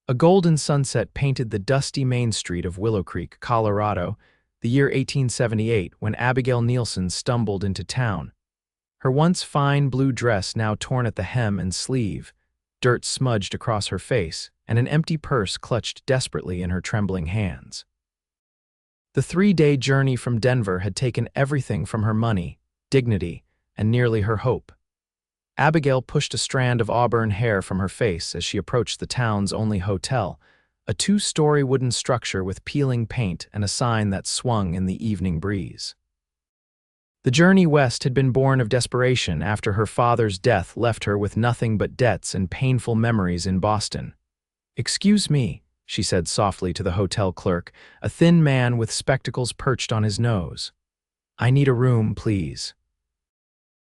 A golden sunset painted the dusty main street of Willowcreek, Colorado, the year 1878, when Abigail Nielsen stumbled into town. Her once fine blue dress now torn at the hem and sleeve, dirt smudged across her face, and an empty purse clutched desperately in her trembling hands. The 3-day journey from Denver had taken everything from her money, dignity, and nearly her hope. Abigail pushed a strand of auburn hair from her face as she approached the town's only hotel, a 2-story wooden structure with peeling paint and a sign that swung in the evening breeze. The journey west had been born of desperation after her father's death left her with nothing but debts and painful memories in Boston. "Excuse me," she said softly to the hotel clerk, a thin man with spectacles perched on his nose. "I need a room, please."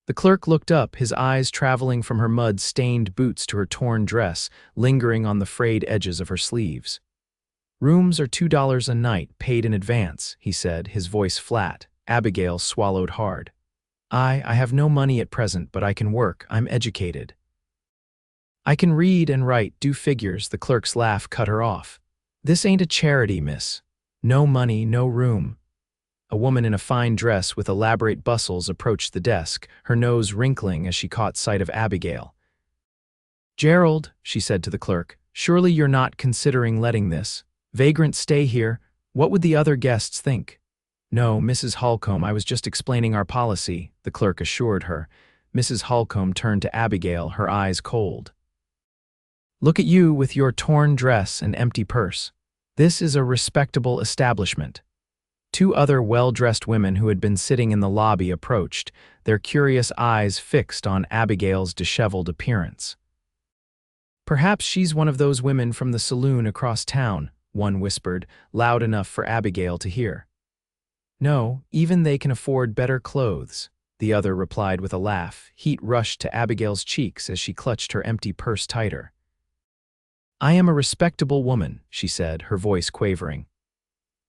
The clerk looked up, his eyes traveling from her mud-stained boots to her torn dress, lingering on the frayed edges of her sleeves. "Rooms are $2 a night, paid in advance," he said, his voice flat. Abigail swallowed hard. I have no money at present, but I can work. I'm educated." "I can read and write, do figures," the clerk's laugh cut her off. "This ain't a charity, miss. No money, no room." A woman in a fine dress with elaborate bustles approached the desk, her nose wrinkling as she caught sight of Abigail. "Gerald," she said to the clerk, "surely you're not considering letting this vagrant stay here? What would the other guests think?" "No, Mrs. Holcomb, I was just explaining our policy," the clerk assured her. Mrs. Holcomb turned to Abigail, her eyes cold. "Look at you with your torn dress and empty purse. This is a respectable establishment." 2 other well-dressed women who had been sitting in the lobby approached, their curious eyes fixed on Abigail's disheveled appearance. "Perhaps she's one of those women from the saloon across town," one whispered, loud enough for Abigail to hear. "No, even they can afford better clothes," the other replied with a laugh. Heat rushed to Abigail's cheeks as she clutched her empty purse tighter. "I am a respectable woman," she said, her voice quavering.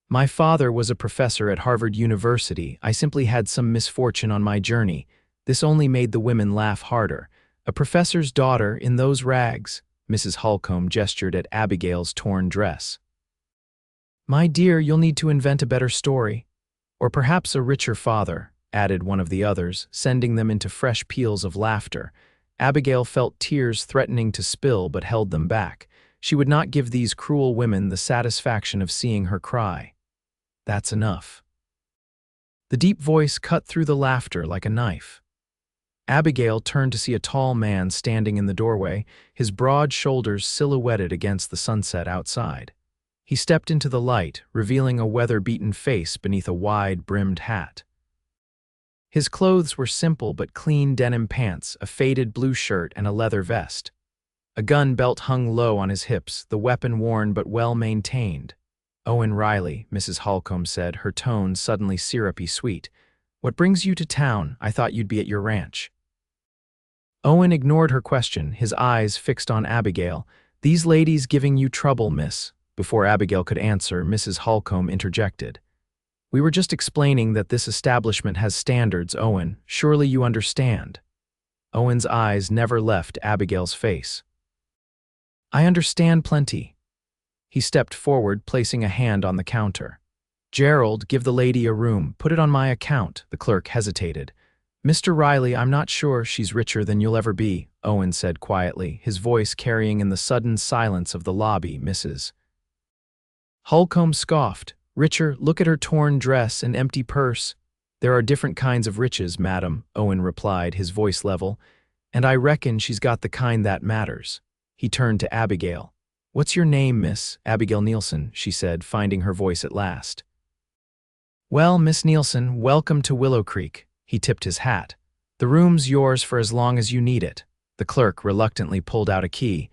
"My father was a professor at Harvard University. I simply had some misfortune on my journey." This only made the women laugh harder. "A professor's daughter in those rags?" Mrs. Holcomb gestured at Abigail's torn dress. "My dear, you'll need to invent a better story. Or perhaps a richer father," added one of the others, sending them into fresh peals of laughter. Abigail felt tears threatening to spill but held them back. She would not give these cruel women the satisfaction of seeing her cry. "That's enough." The deep voice cut through the laughter like a knife. Abigail turned to see a tall man standing in the doorway, his broad shoulders silhouetted against the sunset outside. He stepped into the light, revealing a weather-beaten face beneath a wide-brimmed hat. His clothes were simple but clean denim pants, a faded blue shirt, and a leather vest. A gun belt hung low on his hips, the weapon worn but well-maintained. "Owen Riley," Mrs. Holcomb said, her tone suddenly syrupy sweet. "What brings you to town? I thought you'd be at your ranch." Owen ignored her question, his eyes fixed on Abigail. "These ladies giving you trouble, miss?" Before Abigail could answer, Mrs. Holcomb interjected. "We were just explaining that this establishment has standards, Owen. Surely you understand." Owen's eyes never left Abigail's face. "I understand plenty." He stepped forward, placing a hand on the counter. "Gerald, give the lady a room. Put it on my account." The clerk hesitated. "Mr. Riley, I'm not sure she's richer than you'll ever be," Owen said quietly, his voice carrying in the sudden silence of the lobby, Mrs. Holcomb scoffed. "Richer? Look at her torn dress and empty purse." "There are different kinds of riches, madam," Owen replied, his voice level, "and I reckon she's got the kind that matters." He turned to Abigail. "What's your name, miss?" "Abigail Nielsen," she said, finding her voice at last. "Well, Miss Nielsen, welcome to Willowcreek." He tipped his hat. "The room's yours for as long as you need it." The clerk reluctantly pulled out a key.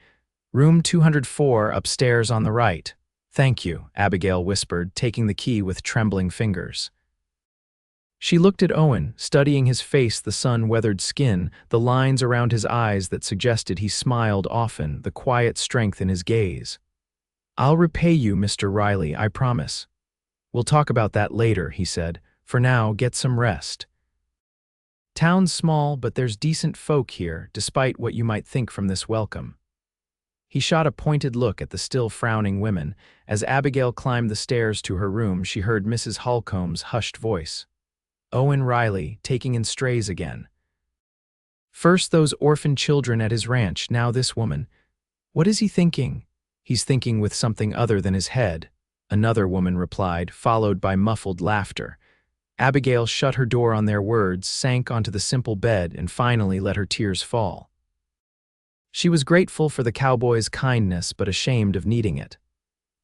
"Room 204, upstairs on the right." "Thank you," Abigail whispered, taking the key with trembling fingers. She looked at Owen, studying his face, the sun-weathered skin, the lines around his eyes that suggested he smiled often, the quiet strength in his gaze. "I'll repay you, Mr. Riley, I promise." "We'll talk about that later," he said. "For now, get some rest. Town's small, but there's decent folk here, despite what you might think from this welcome." He shot a pointed look at the still frowning women. As Abigail climbed the stairs to her room, she heard Mrs. Holcomb's hushed voice. Owen Riley, taking in strays again. First those orphan children at his ranch, now this woman. What is he thinking? He's thinking with something other than his head, another woman replied, followed by muffled laughter. Abigail shut her door on their words, sank onto the simple bed, and finally let her tears fall. She was grateful for the cowboy's kindness, but ashamed of needing it.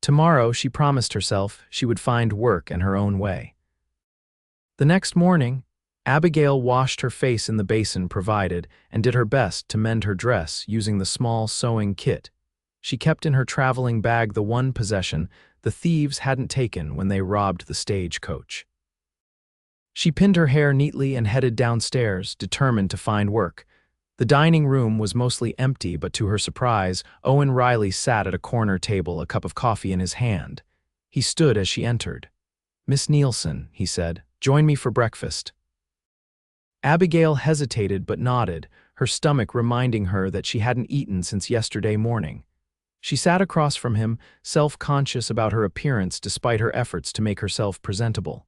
Tomorrow, she promised herself, she would find work in her own way. The next morning, Abigail washed her face in the basin provided and did her best to mend her dress using the small sewing kit. She kept in her traveling bag the one possession the thieves hadn't taken when they robbed the stagecoach. She pinned her hair neatly and headed downstairs, determined to find work. The dining room was mostly empty, but to her surprise, Owen Riley sat at a corner table, a cup of coffee in his hand. He stood as she entered. "Miss Nielsen," he said, "join me for breakfast." Abigail hesitated but nodded, her stomach reminding her that she hadn't eaten since yesterday morning. She sat across from him, self-conscious about her appearance despite her efforts to make herself presentable.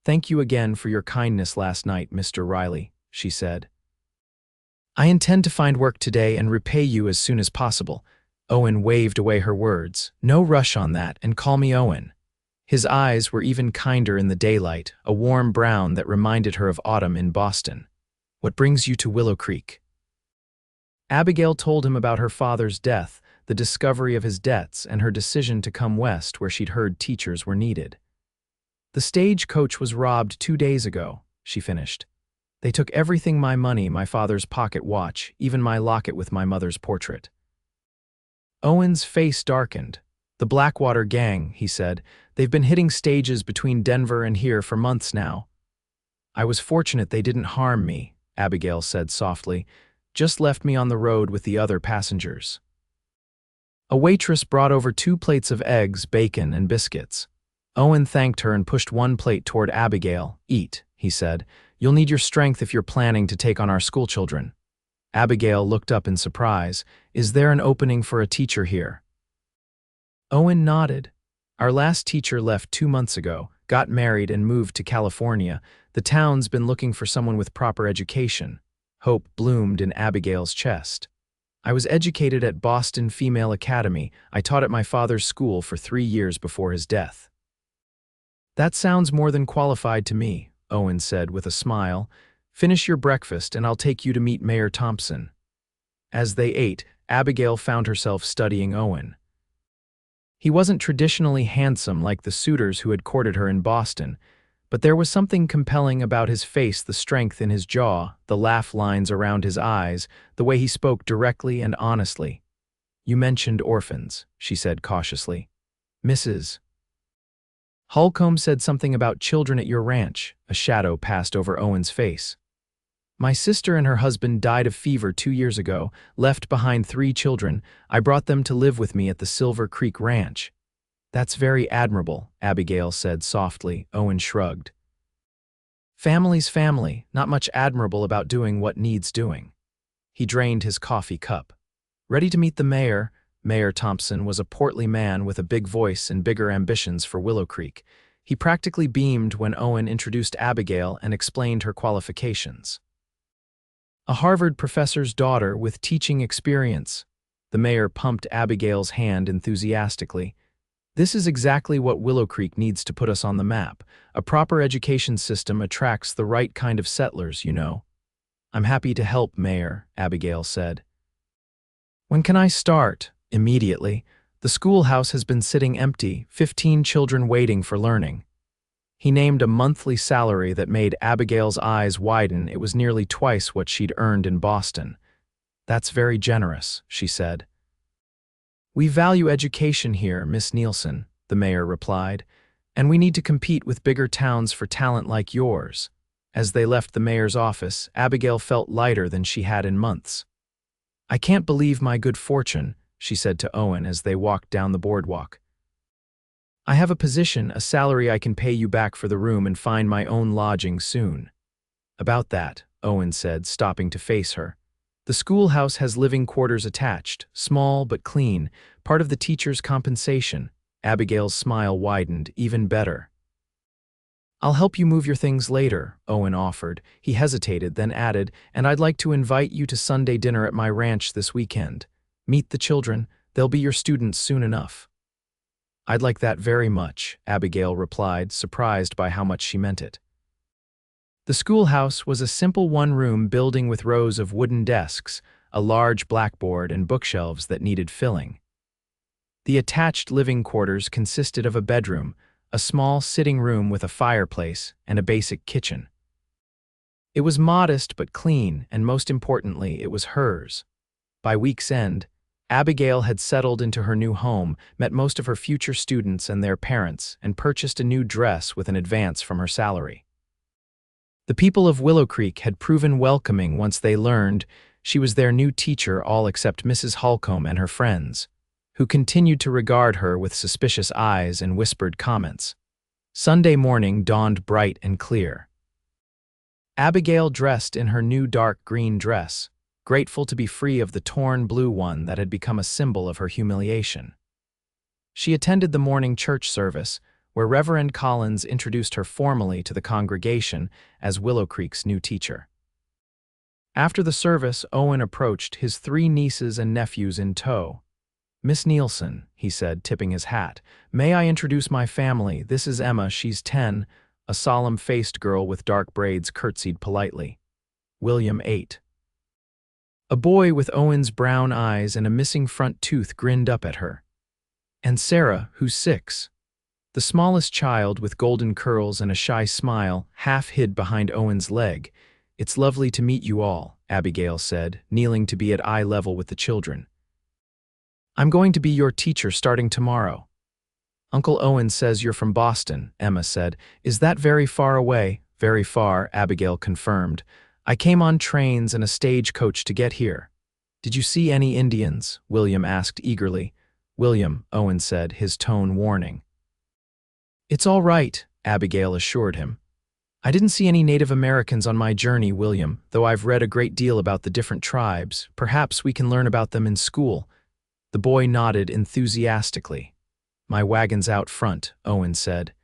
"Thank you again for your kindness last night, Mr. Riley," she said. "I intend to find work today and repay you as soon as possible." Owen waved away her words. "No rush on that, and call me Owen." His eyes were even kinder in the daylight, a warm brown that reminded her of autumn in Boston. "What brings you to Willowcreek?" Abigail told him about her father's death, the discovery of his debts, and her decision to come west where she'd heard teachers were needed. "The stagecoach was robbed 2 days ago," she finished. "They took everything, my money, my father's pocket watch, even my locket with my mother's portrait." Owen's face darkened. "The Blackwater gang," he said. "They've been hitting stages between Denver and here for months now." "I was fortunate they didn't harm me," Abigail said softly. "Just left me on the road with the other passengers." A waitress brought over 2 plates of eggs, bacon, and biscuits. Owen thanked her and pushed one plate toward Abigail. "Eat," he said. "You'll need your strength if you're planning to take on our schoolchildren." Abigail looked up in surprise. "Is there an opening for a teacher here?" Owen nodded. "Our last teacher left 2 months ago, got married and moved to California. The town's been looking for someone with proper education." Hope bloomed in Abigail's chest. "I was educated at Boston Female Academy. I taught at my father's school for 3 years before his death." "That sounds more than qualified to me," Owen said with a smile. "Finish your breakfast and I'll take you to meet Mayor Thompson." As they ate, Abigail found herself studying Owen. He wasn't traditionally handsome like the suitors who had courted her in Boston, but there was something compelling about his face, the strength in his jaw, the laugh lines around his eyes, the way he spoke directly and honestly. "You mentioned orphans," she said cautiously. "Mrs. Holcomb said something about children at your ranch." A shadow passed over Owen's face. "My sister and her husband died of fever 2 years ago, left behind 3 children. I brought them to live with me at the Silver Creek Ranch." "That's very admirable," Abigail said softly. Owen shrugged. "Family's family, not much admirable about doing what needs doing." He drained his coffee cup. "Ready to meet the mayor?" Mayor Thompson was a portly man with a big voice and bigger ambitions for Willowcreek. He practically beamed when Owen introduced Abigail and explained her qualifications. "A Harvard professor's daughter with teaching experience." The mayor pumped Abigail's hand enthusiastically. "This is exactly what Willowcreek needs to put us on the map. A proper education system attracts the right kind of settlers, you know." "I'm happy to help, Mayor," Abigail said. "When can I start?" "Immediately. The schoolhouse has been sitting empty, 15 children waiting for learning." He named a monthly salary that made Abigail's eyes widen. It was nearly twice what she'd earned in Boston. "That's very generous," she said. "We value education here, Miss Nielsen," the mayor replied, "and we need to compete with bigger towns for talent like yours." As they left the mayor's office, Abigail felt lighter than she had in months. "I can't believe my good fortune," she said to Owen as they walked down the boardwalk. "I have a position, a salary I can pay you back for the room and find my own lodging soon." "About that," Owen said, stopping to face her. The schoolhouse has living quarters attached, small but clean, part of the teacher's compensation. Abigail's smile widened, even better. I'll help you move your things later, Owen offered. He hesitated, then added, and I'd like to invite you to Sunday dinner at my ranch this weekend. Meet the children, they'll be your students soon enough. I'd like that very much, Abigail replied, surprised by how much she meant it. The schoolhouse was a simple one-room building with rows of wooden desks, a large blackboard, and bookshelves that needed filling. The attached living quarters consisted of a bedroom, a small sitting room with a fireplace, and a basic kitchen. It was modest but clean, and most importantly, it was hers. By week's end, Abigail had settled into her new home, met most of her future students and their parents, and purchased a new dress with an advance from her salary. The people of Willowcreek had proven welcoming once they learned she was their new teacher, all except Mrs. Holcomb and her friends, who continued to regard her with suspicious eyes and whispered comments. Sunday morning dawned bright and clear. Abigail dressed in her new dark green dress, grateful to be free of the torn blue one that had become a symbol of her humiliation. She attended the morning church service, where Reverend Collins introduced her formally to the congregation as Willowcreek's new teacher. After the service, Owen approached, his 3 nieces and nephews in tow. "Miss Nielsen," he said, tipping his hat, "may I introduce my family? This is Emma, she's 10, a solemn-faced girl with dark braids curtsied politely. William, 8. A boy with Owen's brown eyes and a missing front tooth grinned up at her. And Sarah, who's 6. The smallest child, with golden curls and a shy smile, half hid behind Owen's leg. "It's lovely to meet you all," Abigail said, kneeling to be at eye level with the children. "I'm going to be your teacher starting tomorrow." "Uncle Owen says you're from Boston," Emma said. "Is that very far away?" "Very far," Abigail confirmed. "I came on trains and a stagecoach to get here." "Did you see any Indians?" William asked eagerly. "William," Owen said, his tone warning. "It's all right," Abigail assured him. "I didn't see any Native Americans on my journey, William, though I've read a great deal about the different tribes. Perhaps we can learn about them in school." The boy nodded enthusiastically. "My wagon's out front," Owen said.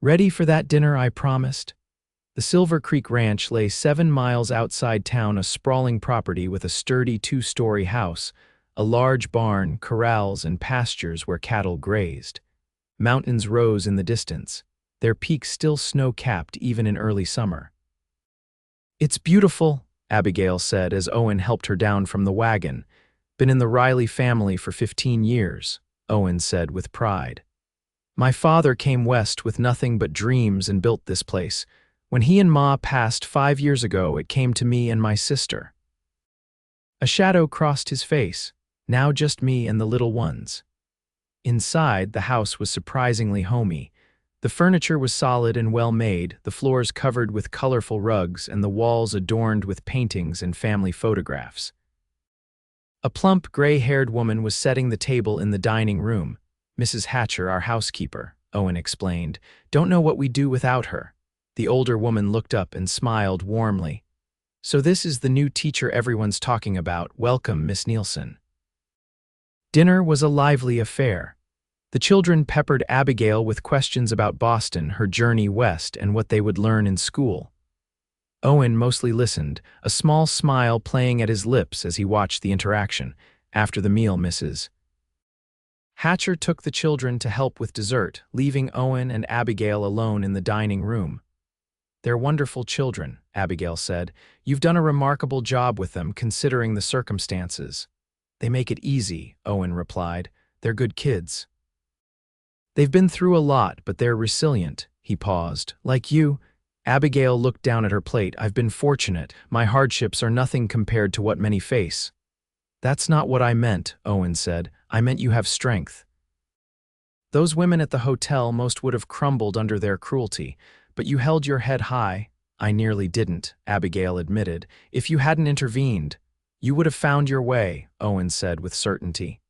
"Ready for that dinner I promised?" The Silver Creek Ranch lay 7 miles outside town, a sprawling property with a sturdy 2-story house, a large barn, corrals, and pastures where cattle grazed. Mountains rose in the distance, their peaks still snow-capped even in early summer. "It's beautiful," Abigail said as Owen helped her down from the wagon. "Been in the Riley family for 15 years, Owen said with pride. "My father came west with nothing but dreams and built this place. When he and Ma passed 5 years ago, it came to me and my sister." A shadow crossed his face, "Now just me and the little ones." Inside, the house was surprisingly homey. The furniture was solid and well-made, the floors covered with colorful rugs and the walls adorned with paintings and family photographs. A plump, gray-haired woman was setting the table in the dining room. "Mrs. Hatcher, our housekeeper," Owen explained. "Don't know what we'd do without her." The older woman looked up and smiled warmly. "So this is the new teacher everyone's talking about. Welcome, Miss Nielsen." Dinner was a lively affair. The children peppered Abigail with questions about Boston, her journey west, and what they would learn in school. Owen mostly listened, a small smile playing at his lips as he watched the interaction. After the meal, Mrs. Hatcher took the children to help with dessert, leaving Owen and Abigail alone in the dining room. "They're wonderful children," Abigail said. "You've done a remarkable job with them, considering the circumstances." "They make it easy," Owen replied. "They're good kids." "They've been through a lot, but they're resilient." He paused. "Like you." Abigail looked down at her plate. "I've been fortunate. My hardships are nothing compared to what many face." "That's not what I meant," Owen said. "I meant you have strength." "Those women at the hotel most would have crumbled under their cruelty, but you held your head high." "I nearly didn't," Abigail admitted. "If you hadn't intervened, you would have found your way," Owen said with certainty.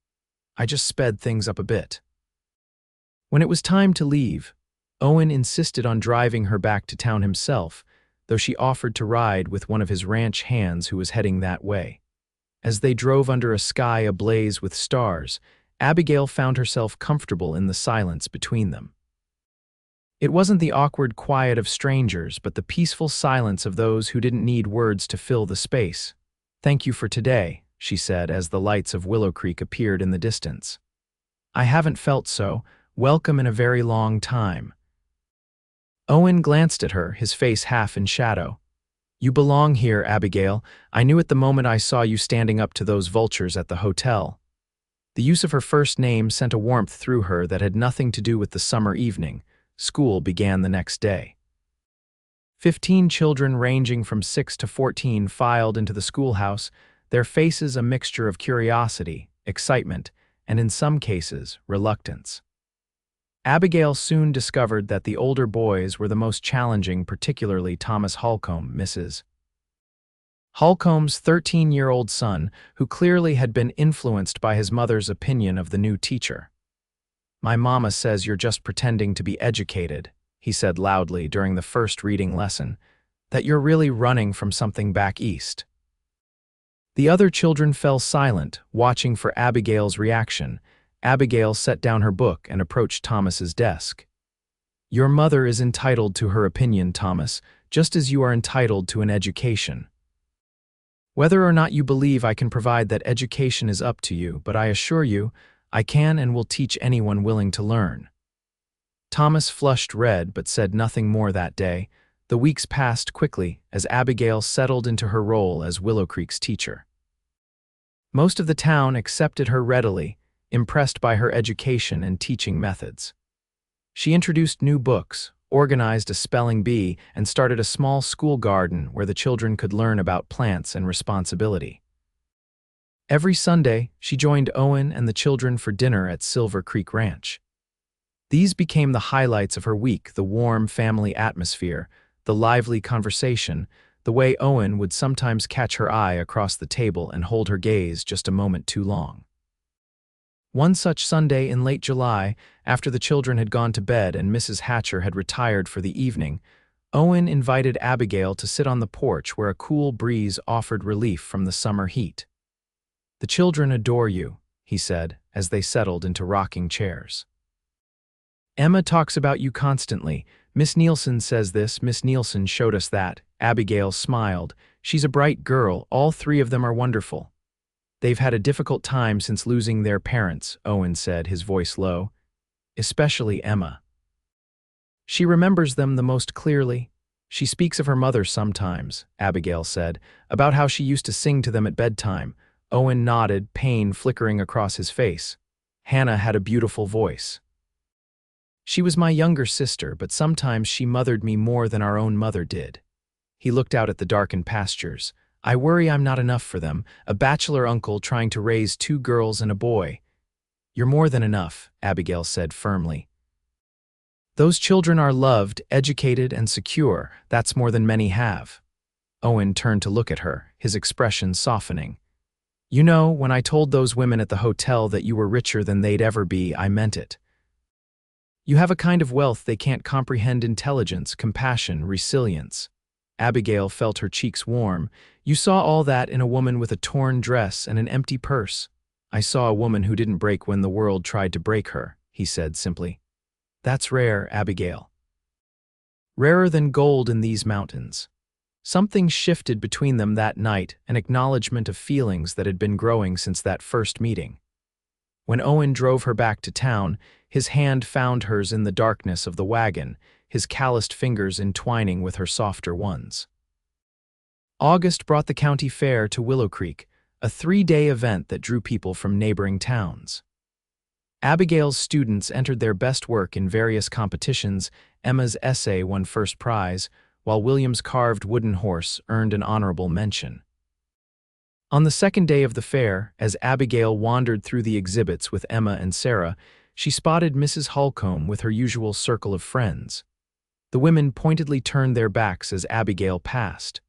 "I just sped things up a bit." When it was time to leave, Owen insisted on driving her back to town himself, though she offered to ride with one of his ranch hands who was heading that way. As they drove under a sky ablaze with stars, Abigail found herself comfortable in the silence between them. It wasn't the awkward quiet of strangers, but the peaceful silence of those who didn't need words to fill the space. "Thank you for today," she said as the lights of Willowcreek appeared in the distance. "I haven't felt so welcome in a very long time." Owen glanced at her, his face half in shadow. "You belong here, Abigail. I knew at the moment I saw you standing up to those vultures at the hotel." The use of her first name sent a warmth through her that had nothing to do with the summer evening. School began the next day. 15 children ranging from 6 to 14 filed into the schoolhouse, their faces a mixture of curiosity, excitement, and in some cases, reluctance. Abigail soon discovered that the older boys were the most challenging, particularly Thomas Holcomb, Mrs. Holcomb's 13-year-old son, who clearly had been influenced by his mother's opinion of the new teacher. "My mama says you're just pretending to be educated," he said loudly during the first reading lesson, "that you're really running from something back east." The other children fell silent, watching for Abigail's reaction. Abigail set down her book and approached Thomas's desk. "Your mother is entitled to her opinion, Thomas, just as you are entitled to an education. Whether or not you believe I can provide that education is up to you, but I assure you, I can and will teach anyone willing to learn." Thomas flushed red but said nothing more that day. The weeks passed quickly as Abigail settled into her role as Willowcreek's teacher. Most of the town accepted her readily, impressed by her education and teaching methods. She introduced new books, organized a spelling bee, and started a small school garden where the children could learn about plants and responsibility. Every Sunday, she joined Owen and the children for dinner at Silver Creek Ranch. These became the highlights of her week: the warm family atmosphere, the lively conversation, the way Owen would sometimes catch her eye across the table and hold her gaze just a moment too long. One such Sunday in late July, after the children had gone to bed and Mrs. Hatcher had retired for the evening, Owen invited Abigail to sit on the porch where a cool breeze offered relief from the summer heat. "The children adore you," he said, as they settled into rocking chairs. "Emma talks about you constantly. Miss Nielsen says this, Miss Nielsen showed us that." Abigail smiled. "She's a bright girl. All three of them are wonderful." "They've had a difficult time since losing their parents," Owen said, his voice low. "Especially Emma. She remembers them the most clearly. She speaks of her mother sometimes," Abigail said, "about how she used to sing to them at bedtime." Owen nodded, pain flickering across his face. "Hannah had a beautiful voice. She was my younger sister, but sometimes she mothered me more than our own mother did." He looked out at the darkened pastures. "I worry I'm not enough for them, a bachelor uncle trying to raise 2 girls and a boy." "You're more than enough," Abigail said firmly. "Those children are loved, educated, and secure. That's more than many have." Owen turned to look at her, his expression softening. "You know, when I told those women at the hotel that you were richer than they'd ever be, I meant it. You have a kind of wealth they can't comprehend: intelligence, compassion, resilience." Abigail felt her cheeks warm. "You saw all that in a woman with a torn dress and an empty purse." "I saw a woman who didn't break when the world tried to break her," he said simply. "That's rare, Abigail. Rarer than gold in these mountains." Something shifted between them that night, an acknowledgement of feelings that had been growing since that first meeting. When Owen drove her back to town, his hand found hers in the darkness of the wagon, his calloused fingers entwining with her softer ones. August brought the county fair to Willowcreek, a 3-day event that drew people from neighboring towns. Abigail's students entered their best work in various competitions. Emma's essay won first prize, while William's carved wooden horse earned an honorable mention. On the second day of the fair, as Abigail wandered through the exhibits with Emma and Sarah, she spotted Mrs. Holcomb with her usual circle of friends. The women pointedly turned their backs as Abigail passed.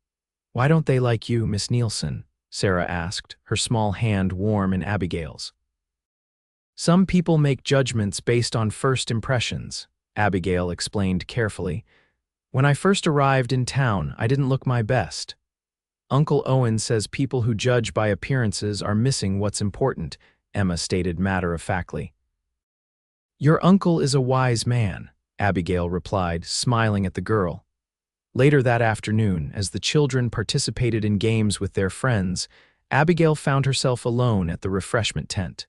"Why don't they like you, Miss Nielsen?" Sarah asked, her small hand warm in Abigail's. "Some people make judgments based on first impressions," Abigail explained carefully. When I first arrived in town, I didn't look my best. Uncle Owen says people who judge by appearances are missing what's important, Emma stated matter-of-factly. Your uncle is a wise man, Abigail replied, smiling at the girl. Later that afternoon, as the children participated in games with their friends, Abigail found herself alone at the refreshment tent.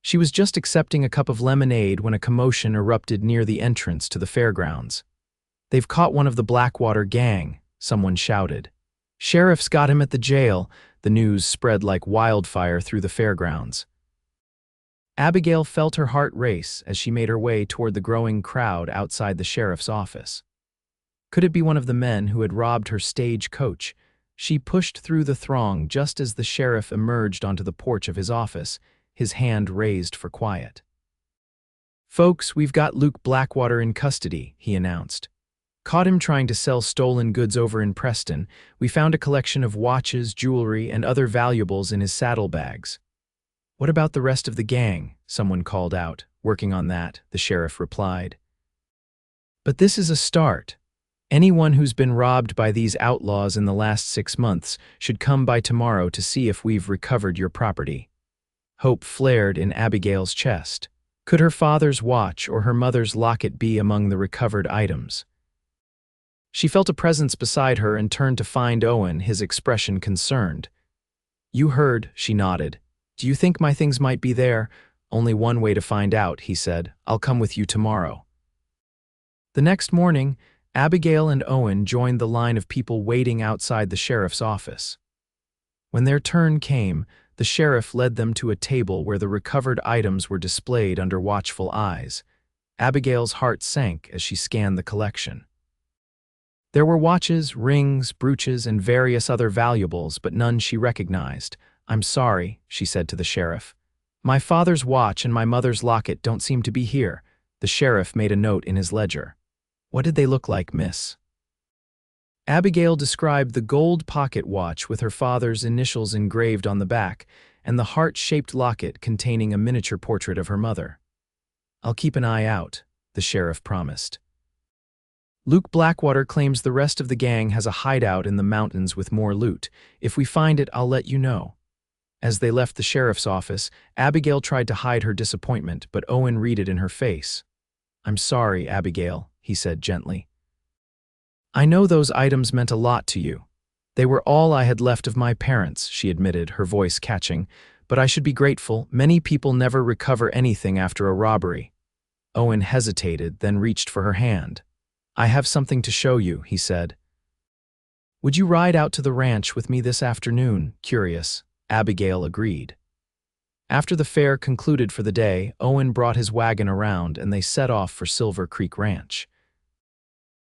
She was just accepting a cup of lemonade when a commotion erupted near the entrance to the fairgrounds. They've caught one of the Blackwater gang, someone shouted. Sheriff's got him at the jail. The news spread like wildfire through the fairgrounds. Abigail felt her heart race as she made her way toward the growing crowd outside the sheriff's office. Could it be one of the men who had robbed her stage coach? She pushed through the throng just as the sheriff emerged onto the porch of his office, his hand raised for quiet. Folks, we've got Luke Blackwater in custody, he announced. Caught him trying to sell stolen goods over in Preston. We found a collection of watches, jewelry, and other valuables in his saddlebags. What about the rest of the gang? Someone called out. Working on that, the sheriff replied. But this is a start. Anyone who's been robbed by these outlaws in the last 6 months should come by tomorrow to see if we've recovered your property. Hope flared in Abigail's chest. Could her father's watch or her mother's locket be among the recovered items? She felt a presence beside her and turned to find Owen, his expression concerned. You heard, she nodded. Do you think my things might be there? Only one way to find out, he said. I'll come with you tomorrow. The next morning, Abigail and Owen joined the line of people waiting outside the sheriff's office. When their turn came, the sheriff led them to a table where the recovered items were displayed under watchful eyes. Abigail's heart sank as she scanned the collection. There were watches, rings, brooches, and various other valuables, but none she recognized. I'm sorry, she said to the sheriff. My father's watch and my mother's locket don't seem to be here. The sheriff made a note in his ledger. What did they look like, miss? Abigail described the gold pocket watch with her father's initials engraved on the back and the heart-shaped locket containing a miniature portrait of her mother. I'll keep an eye out, the sheriff promised. Luke Blackwater claims the rest of the gang has a hideout in the mountains with more loot. If we find it, I'll let you know. As they left the sheriff's office, Abigail tried to hide her disappointment, but Owen read it in her face. I'm sorry, Abigail, he said gently. I know those items meant a lot to you. They were all I had left of my parents, she admitted, her voice catching. But I should be grateful. Many people never recover anything after a robbery. Owen hesitated, then reached for her hand. I have something to show you, he said. Would you ride out to the ranch with me this afternoon? Curious, Abigail agreed. After the fair concluded for the day, Owen brought his wagon around and they set off for Silver Creek Ranch.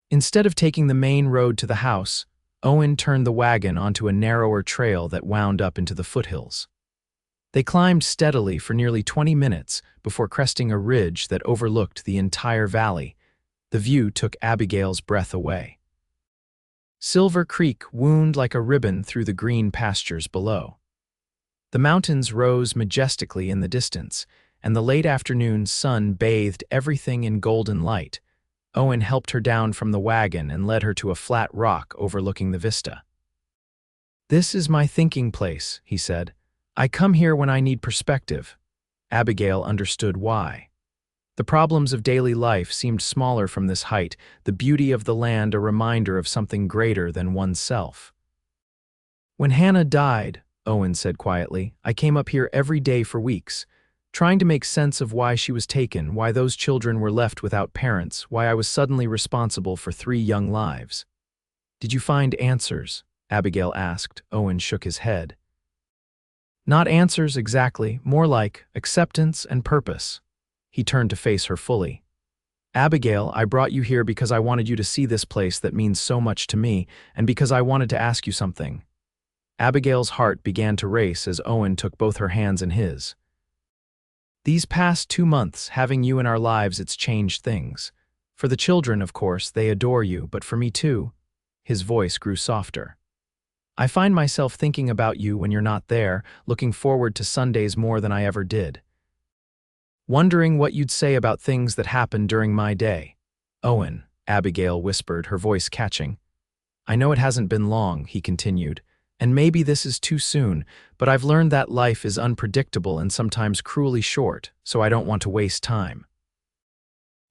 Instead of taking the main road to the house, Owen turned the wagon onto a narrower trail that wound up into the foothills. They climbed steadily for nearly 20 minutes before cresting a ridge that overlooked the entire valley. The view took Abigail's breath away. Silver Creek wound like a ribbon through the green pastures below. The mountains rose majestically in the distance, and the late afternoon sun bathed everything in golden light. Owen helped her down from the wagon and led her to a flat rock overlooking the vista. This is my thinking place, he said. I come here when I need perspective. Abigail understood why. The problems of daily life seemed smaller from this height, the beauty of the land a reminder of something greater than oneself. When Hannah died, Owen said quietly, I came up here every day for weeks, trying to make sense of why she was taken, why those children were left without parents, why I was suddenly responsible for 3 young lives. Did you find answers? Abigail asked. Owen shook his head. Not answers exactly, more like acceptance and purpose. He turned to face her fully. Abigail, I brought you here because I wanted you to see this place that means so much to me, and because I wanted to ask you something. Abigail's heart began to race as Owen took both her hands in his. These past 2 months, having you in our lives, it's changed things. For the children, of course, they adore you, but for me too. His voice grew softer. I find myself thinking about you when you're not there, looking forward to Sundays more than I ever did. Wondering what you'd say about things that happened during my day. Owen, Abigail whispered, her voice catching. I know it hasn't been long, he continued, and maybe this is too soon, but I've learned that life is unpredictable and sometimes cruelly short, so I don't want to waste time.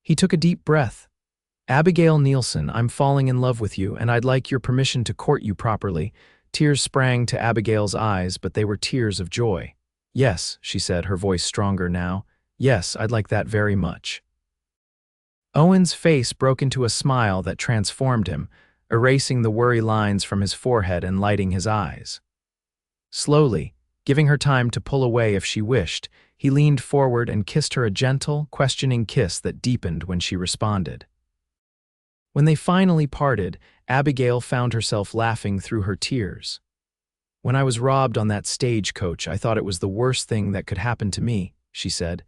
He took a deep breath. Abigail Nielsen, I'm falling in love with you, and I'd like your permission to court you properly. Tears sprang to Abigail's eyes, but they were tears of joy. Yes, she said, her voice stronger now. Yes, I'd like that very much. Owen's face broke into a smile that transformed him, erasing the worry lines from his forehead and lighting his eyes. Slowly, giving her time to pull away if she wished, he leaned forward and kissed her a gentle, questioning kiss that deepened when she responded. When they finally parted, Abigail found herself laughing through her tears. When I was robbed on that stagecoach, I thought it was the worst thing that could happen to me, she said.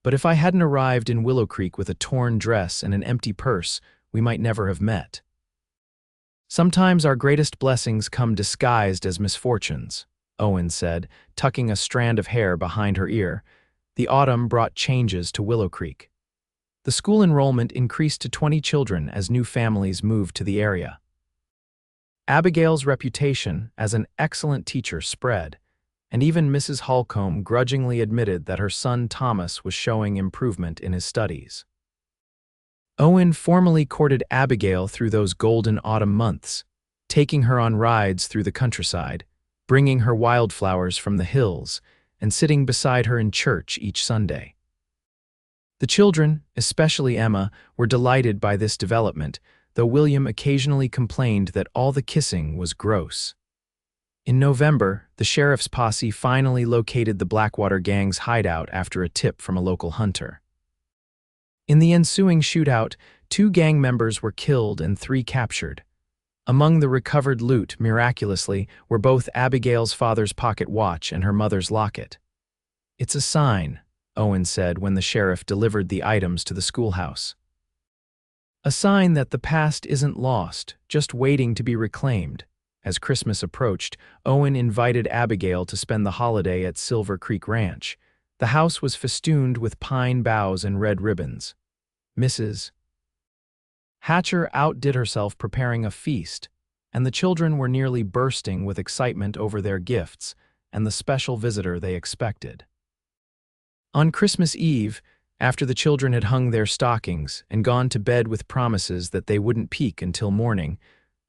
But if I hadn't arrived in Willowcreek with a torn dress and an empty purse, we might never have met. Sometimes our greatest blessings come disguised as misfortunes, Owen said, tucking a strand of hair behind her ear. The autumn brought changes to Willowcreek. The school enrollment increased to 20 children as new families moved to the area. Abigail's reputation as an excellent teacher spread, and even Mrs. Holcomb grudgingly admitted that her son Thomas was showing improvement in his studies. Owen formally courted Abigail through those golden autumn months, taking her on rides through the countryside, bringing her wildflowers from the hills, and sitting beside her in church each Sunday. The children, especially Emma, were delighted by this development, though William occasionally complained that all the kissing was gross. In November, the sheriff's posse finally located the Blackwater gang's hideout after a tip from a local hunter. In the ensuing shootout, 2 gang members were killed and 3 captured. Among the recovered loot, miraculously, were both Abigail's father's pocket watch and her mother's locket. It's a sign, Owen said when the sheriff delivered the items to the schoolhouse. A sign that the past isn't lost, just waiting to be reclaimed. As Christmas approached, Owen invited Abigail to spend the holiday at Silver Creek Ranch. The house was festooned with pine boughs and red ribbons. Mrs. Hatcher outdid herself preparing a feast, and the children were nearly bursting with excitement over their gifts and the special visitor they expected. On Christmas Eve, after the children had hung their stockings and gone to bed with promises that they wouldn't peek until morning,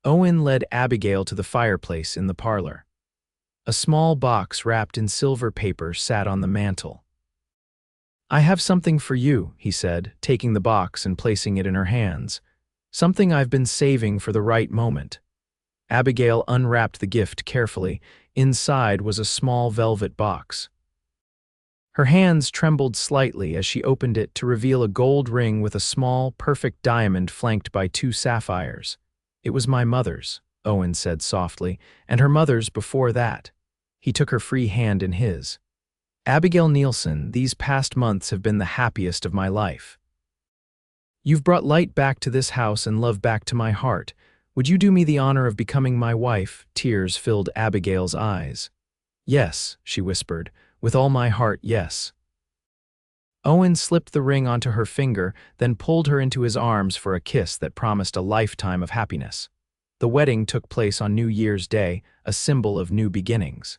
Owen led Abigail to the fireplace in the parlor. A small box wrapped in silver paper sat on the mantel. I have something for you, he said, taking the box and placing it in her hands. Something I've been saving for the right moment. Abigail unwrapped the gift carefully. Inside was a small velvet box. Her hands trembled slightly as she opened it to reveal a gold ring with a small, perfect diamond flanked by 2 sapphires. It was my mother's, Owen said softly, and her mother's before that. He took her free hand in his. Abigail Nielsen, these past months have been the happiest of my life. You've brought light back to this house and love back to my heart. Would you do me the honor of becoming my wife? Tears filled Abigail's eyes. Yes, she whispered, with all my heart, yes. Owen slipped the ring onto her finger, then pulled her into his arms for a kiss that promised a lifetime of happiness. The wedding took place on New Year's Day, a symbol of new beginnings.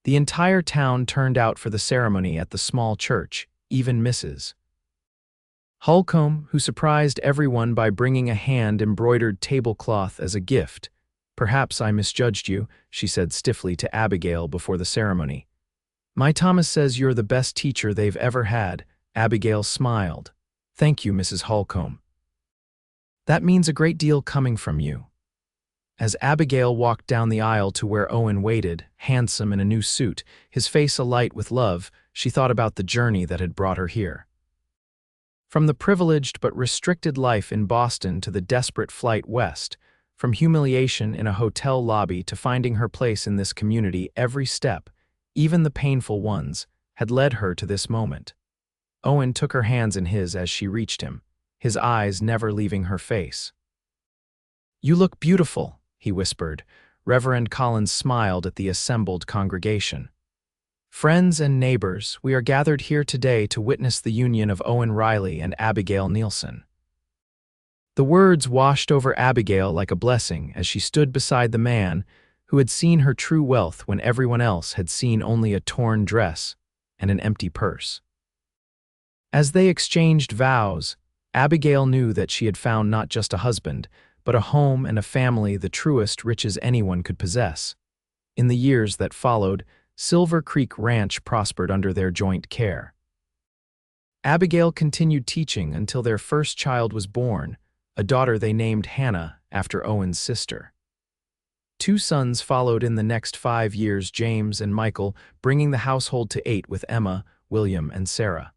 The entire town turned out for the ceremony at the small church, even Mrs. Holcomb, who surprised everyone by bringing a hand-embroidered tablecloth as a gift. Perhaps I misjudged you, she said stiffly to Abigail before the ceremony. My Thomas says you're the best teacher they've ever had. Abigail smiled. Thank you, Mrs. Holcomb. That means a great deal coming from you. As Abigail walked down the aisle to where Owen waited, handsome in a new suit, his face alight with love, she thought about the journey that had brought her here. From the privileged but restricted life in Boston to the desperate flight west, from humiliation in a hotel lobby to finding her place in this community, every step, even the painful ones, had led her to this moment. Owen took her hands in his as she reached him, his eyes never leaving her face. You look beautiful, he whispered. Reverend Collins smiled at the assembled congregation. Friends and neighbors, we are gathered here today to witness the union of Owen Riley and Abigail Nielsen. The words washed over Abigail like a blessing as she stood beside the man who had seen her true wealth when everyone else had seen only a torn dress and an empty purse. As they exchanged vows, Abigail knew that she had found not just a husband, but a home and a family, the truest riches anyone could possess. In the years that followed, Silver Creek Ranch prospered under their joint care. Abigail continued teaching until their first child was born, a daughter they named Hannah after Owen's sister. 2 sons followed in the next 5 years, James and Michael, bringing the household to 8 with Emma, William, and Sarah.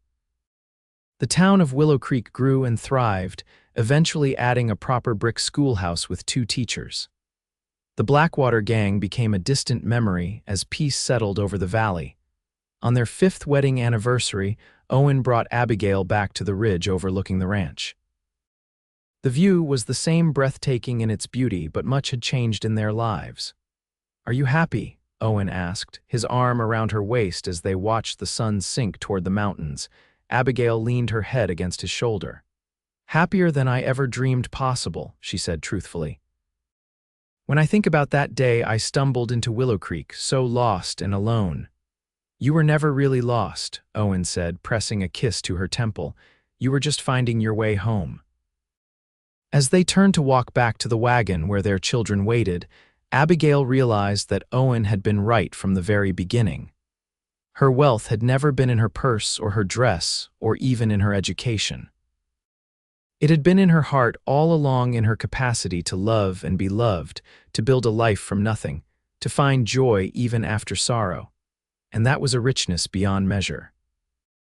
The town of Willowcreek grew and thrived, eventually adding a proper brick schoolhouse with 2 teachers. The Blackwater gang became a distant memory as peace settled over the valley. On their 5th wedding anniversary, Owen brought Abigail back to the ridge overlooking the ranch. The view was the same, breathtaking in its beauty, but much had changed in their lives. "Are you happy?" Owen asked, his arm around her waist as they watched the sun sink toward the mountains. Abigail leaned her head against his shoulder. "Happier than I ever dreamed possible," she said truthfully. "When I think about that day I stumbled into Willowcreek, so lost and alone." "You were never really lost," Owen said, pressing a kiss to her temple. "You were just finding your way home." As they turned to walk back to the wagon where their children waited, Abigail realized that Owen had been right from the very beginning. Her wealth had never been in her purse or her dress or even in her education. It had been in her heart all along, in her capacity to love and be loved, to build a life from nothing, to find joy even after sorrow. And that was a richness beyond measure.